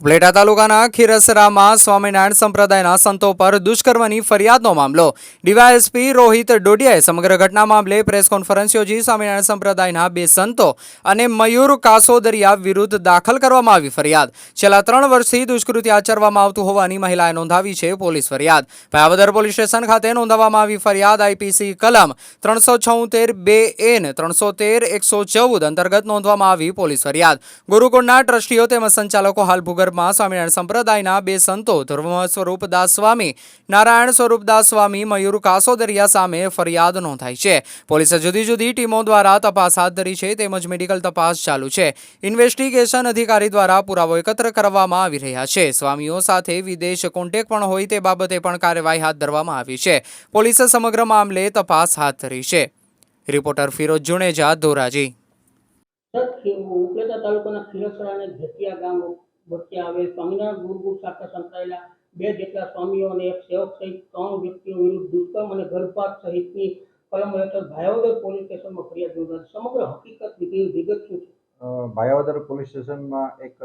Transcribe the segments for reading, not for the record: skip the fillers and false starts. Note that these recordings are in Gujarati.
ઉપલેટા તાલુકાના ખીરસરામાં સ્વામિનારાયણ સંપ્રદાયના સંતો પર દુષ્કર્મની ફરિયાદનો મામલો ડીવાયએસપી રોહિત ડોડિયાએ સમગ્ર ઘટના મામલે પ્રેસ કોન્ફરન્સ યોજી સ્વામિનારાયણ સંપ્રદાયના બે સંતો અને મયુર કાસોદરિયા વિરુદ્ધ દાખલ કરવામાં આવી ફરિયાદ છેલ્લા 3 વર્ષથી દુષ્કૃત્ય આચરવામાં આવતું હોવાની મહિલાએ નોંધાવી છે પોલીસ ફરિયાદ ભાયાવદર પોલીસ સ્ટેશન ખાતે નોંધાવવામાં આવી ફરિયાદ આઈપીસી કલમ 376 2 N 313 114 અંતર્ગત નોંધવામાં આવી પોલીસ ફરિયાદ ગુરુકુળના ટ્રસ્ટીઓ તેમજ સંચાલકો હાલ ભૂગર્ભમાં સ્વામિનારાયણ સંપ્રદાયના બે સંતો ધર્મ સ્વરૂપદાસ સ્વામી નારાયણ સ્વરૂપદાસ સ્વામી મયુર કાસોદરિયા સામે ફરિયાદ નોંધાઈ છે પોલીસે જુદી જુદી ટીમો દ્વારા તપાસ હાથ ધરી છે તેમજ મેડિકલ તપાસ ચાલુ છે ઇન્વેસ્ટિગેશન અધિકારી દ્વારા પુરાવો એકત્ર કરવામાં આવી રહ્યા છે સ્વામીઓ સાથે વિદેશ કોન્ટેક્ટ પણ હોય તે બાબતે પણ કાર્યવાહી હાથ ધરવામાં આવી છે પોલીસે સમગ્ર મામલે તપાસ હાથ ધરી છે રિપોર્ટર ફિરોજ જુનેજા ધોરાજી ઉપલેટા તાલુકાના ખીરસરા અને ઘેટિયા ગામ વચ્ચે આવેલ સ્વામિનારાયણ ગુરુકુળ સાથે સંકળાયેલા બે જેટલા સ્વામીઓ અને એક સેવક સહિત 3 વ્યક્તિઓ વિરુદ્ધ દુષ્કર્મ અને ગર્ભપાત સહિતની કલમો હેઠળ ભાયાવદર પોલીસ સ્ટેશનમાં ફરિયાદ નોંધાવી સમગ્ર હકીકત વિગત શું છે? ભાયાવદર પોલીસ સ્ટેશનમાં એક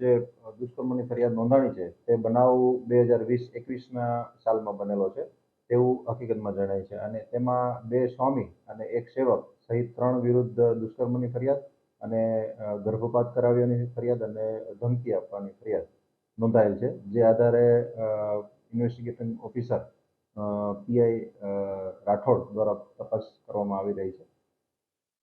જે દુષ્કર્મની ફરિયાદ નોંધાણી છે તે બનાવ 2020-21ના સાલમાં બનેલો છે તેવું હકીકતમાં જણાય છે અને તેમાં બે સ્વામી અને એક સેવક સહિત 3 વિરુદ્ધ દુષ્કર્મની ફરિયાદ અને ગર્ભપાત કરાવ્યાની ફરિયાદ અને ધમકી આપવાની ફરિયાદ નોંધાયેલ છે જે આધારે ઇન્વેસ્ટિગેશન ઓફિસર પીઆઈ રાઠોડ દ્વારા તપાસ કરવામાં આવી રહી છે.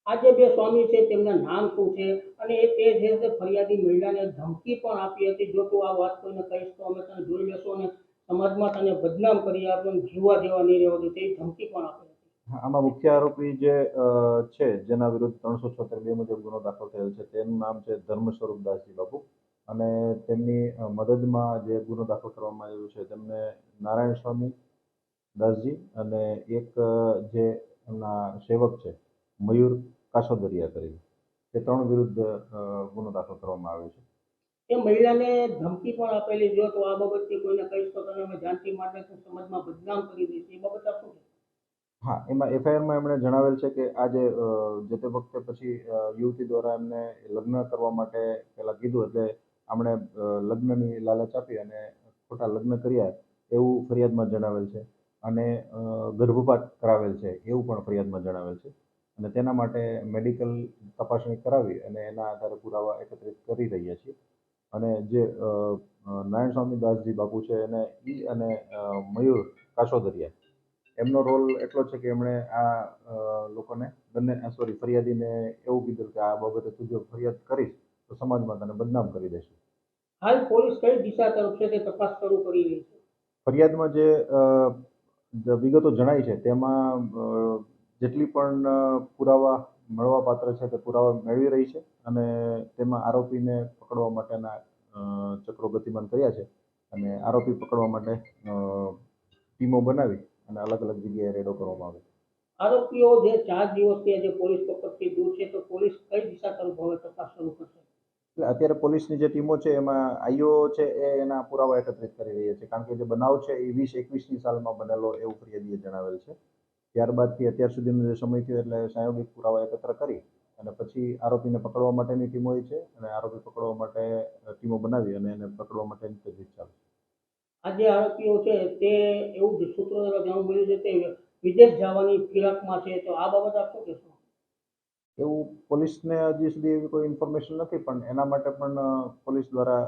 આ જે બે સ્વામી છે તેમના નામ શું છે અને તે જે ફરિયાદી મહિલાને ધમકી પણ આપી હતી જો તું આ વાત કોઈને કહીશ તો અમે તને જોઈ લેશું અને સમાજમાં તને બદનામ કરી આપીને જીવવા દેવા નહીં રહેવા દે તેવી ધમકી પણ આપી હતી. આમાં મુખ્ય આરોપી જે છે જેના વિરુદ્ધ 376 મુજબ ગુનો દાખલ થયેલ છે તેનું નામ છે ધર્મ સ્વરૂપદાસજી બાપુ અને તેમની મદદમાં જે ગુનો દાખલ કરવામાં આવ્યો છે તેમને નારાયણ સ્વામી દાસજી અને એક જે એમના સેવક છે મયુર કાસોદરિયા કરી તે 3 વિરુદ્ધ ગુનો દાખલ કરવામાં આવ્યો છે. એ મહિલાને ધમકી પણ આપેલી જો તો આ બાબતથી કોઈને કહીશ તો તને અમે જાનથી માટે સમાજમાં બદનામ કરી દઈશ એ બાબત શું છે? હા, એમાં એફઆઈઆરમાં એમણે જણાવેલ છે કે આ જે તે વખતે પછી યુવતી દ્વારા એમને લગ્ન કરવા માટે પહેલાં કીધું એટલે આમણે લગ્નની લાલચ આપી અને ખોટા લગ્ન કર્યા એવું ફરિયાદમાં જણાવેલ છે અને ગર્ભપાત કરાવેલ છે એવું પણ ફરિયાદમાં જણાવેલ છે અને તેના માટે મેડિકલ તપાસણી કરાવી અને એના આધારે પુરાવા એકત્રિત કરી રહ્યા છીએ અને જે નારાયણ સ્વામી દાસજી બાપુ છે એને અને મયુર કાસોદરિયા એમનો રોલ એટલો છે કે એમણે આ લોકોને ફરિયાદીને એવું કીધું કે આ બાબતે તું જો ફરિયાદ કરીશ તો સમાજમાં તને બદનામ કરી દેશે. હાલ પોલીસ કઈ દિશા તરફ છે તે તપાસ શરૂ કરી રહી છે? ફરિયાદમાં જે વિગતો જણાઈ છે તેમાં જેટલી પણ પુરાવા મળવા પાત્ર છે તે પુરાવા મેળવી રહી છે અને તેમાં આરોપીને પકડવા માટેના ચક્રો ગતિમાન કર્યા છે અને આરોપી પકડવા માટે ટીમો બનાવી અને અલગ અલગ જગ્યાએ રેડો કરવામાં આવે. આરોપીઓ જે 4 દિવસથી આજે પોલીસ પકડથી દૂર છે તો પોલીસ કઈ દિશા તરફ હવે તપાસ શરૂ કરશે? એટલે અત્યારે પોલીસની જે ટીમો છે એમાં આઈઓ છે એ એના પુરાવા એકત્રિત કરી રહ્યા છે કારણ કે જે બનાવ છે એ 2021ની સાલમાં બનેલો એવું ફરિયાદીએ જણાવેલ છે. ત્યારબાદથી અત્યાર સુધીનો જે સમય થયો એટલે સાયોગિક પુરાવા એકત્ર કરી અને પછી આરોપીને પકડવા માટેની ટીમો હોય છે અને આરોપી પકડવા માટે ટીમો બનાવી અને એને પકડવા માટેની તજવીજ ચાલુ છે. આ જે આરોપીઓ છે તે એવું સૂત્રો દ્વારા જાણવા મળ્યું છે તે વિદેશ જવાની ફિરાકમાં છે તો આ બાબત આપ શું કહેશો? એવું પોલીસને હજી સુધી એવી કોઈ ઇન્ફોર્મેશન નથી પણ એના માટે પણ પોલીસ દ્વારા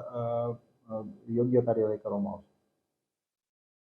યોગ્ય કાર્યવાહી કરવામાં આવશે.